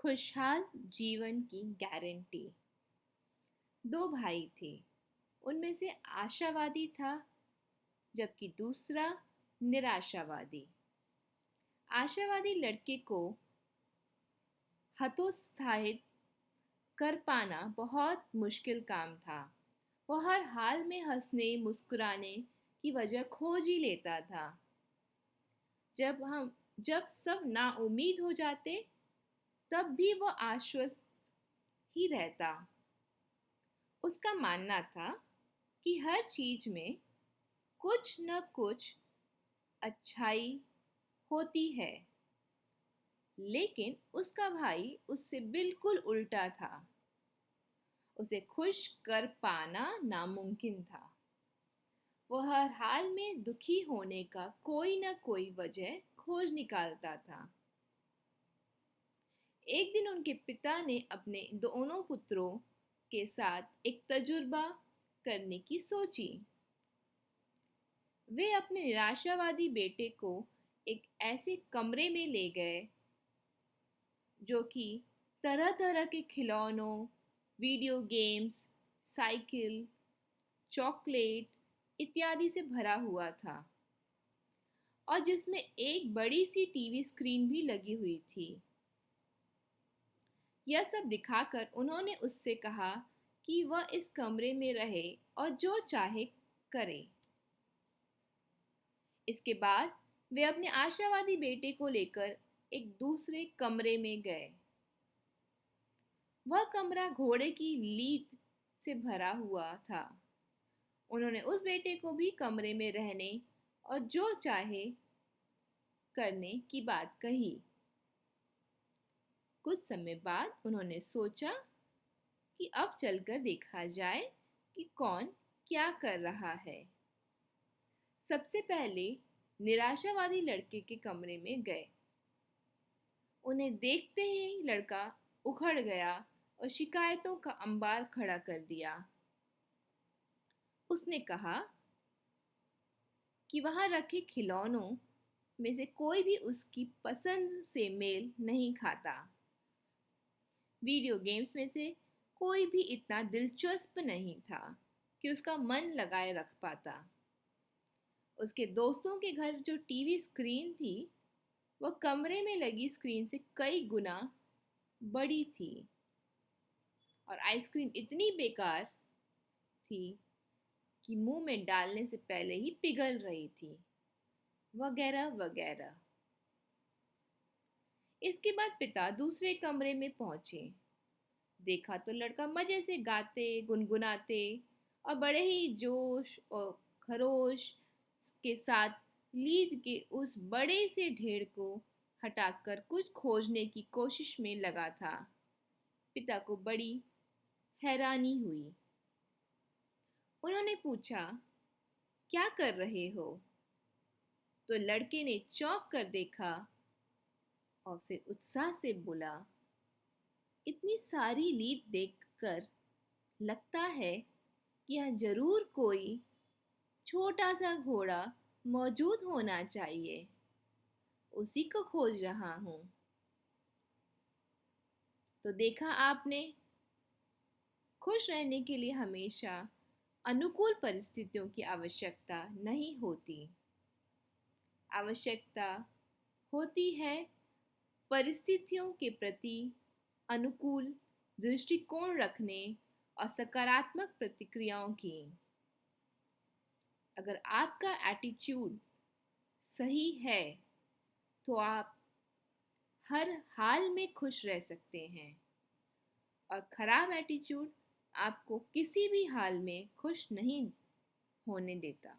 खुशहाल जीवन की गारंटी। दो भाई थे। उनमें से आशावादी था जबकि दूसरा निराशावादी। आशावादी लड़के को हतोत्साहित कर पाना बहुत मुश्किल काम था। वो हर हाल में हंसने मुस्कुराने की वजह खोज ही लेता था। जब सब नाउम्मीद हो जाते तब भी वो आश्वस्त ही रहता। उसका मानना था कि हर चीज में कुछ न कुछ अच्छाई होती है। लेकिन उसका भाई उससे बिल्कुल उल्टा था। उसे खुश कर पाना नामुमकिन था। वो हर हाल में दुखी होने का कोई न कोई वजह खोज निकालता था। एक दिन उनके पिता ने अपने दोनों पुत्रों के साथ एक तजुर्बा करने की सोची। वे अपने निराशावादी बेटे को एक ऐसे कमरे में ले गए जो कि तरह तरह के खिलौनों, वीडियो गेम्स, साइकिल, चॉकलेट इत्यादि से भरा हुआ था और जिसमें एक बड़ी सी टीवी स्क्रीन भी लगी हुई थी। यह सब दिखाकर उन्होंने उससे कहा कि वह इस कमरे में रहे और जो चाहे करे। इसके बाद वे अपने आशावादी बेटे को लेकर एक दूसरे कमरे में गए। वह कमरा घोड़े की लीद से भरा हुआ था। उन्होंने उस बेटे को भी कमरे में रहने और जो चाहे करने की बात कही। कुछ समय बाद उन्होंने सोचा कि अब चलकर देखा जाए कि कौन क्या कर रहा है। सबसे पहले निराशावादी लड़के के कमरे में गए। उन्हें देखते ही लड़का उखड़ गया और शिकायतों का अंबार खड़ा कर दिया। उसने कहा कि वहां रखे खिलौनों में से कोई भी उसकी पसंद से मेल नहीं खाता। वीडियो गेम्स में से कोई भी इतना दिलचस्प नहीं था कि उसका मन लगाए रख पाता। उसके दोस्तों के घर जो टीवी स्क्रीन थी वह कमरे में लगी स्क्रीन से कई गुना बड़ी थी और आइसक्रीम इतनी बेकार थी कि मुंह में डालने से पहले ही पिघल रही थी, वगैरह वगैरह। इसके बाद पिता दूसरे कमरे में पहुंचे। देखा तो लड़का मजे से गाते गुनगुनाते और बड़े ही जोश और खरोश के साथ लीद के उस बड़े से ढेर को हटाकर कुछ खोजने की कोशिश में लगा था। पिता को बड़ी हैरानी हुई। उन्होंने पूछा, क्या कर रहे हो? तो लड़के ने चौंक कर देखा और फिर उत्साह से बोला, इतनी सारी लीद देखकर लगता है कि यहाँ जरूर कोई छोटा सा घोड़ा मौजूद होना चाहिए। उसी को खोज रहा हूँ। तो देखा आपने, खुश रहने के लिए हमेशा अनुकूल परिस्थितियों की आवश्यकता नहीं होती। आवश्यकता होती है परिस्थितियों के प्रति अनुकूल दृष्टिकोण रखने और सकारात्मक प्रतिक्रियाओं की। अगर आपका एटीट्यूड सही है तो आप हर हाल में खुश रह सकते हैं और खराब एटीट्यूड आपको किसी भी हाल में खुश नहीं होने देता।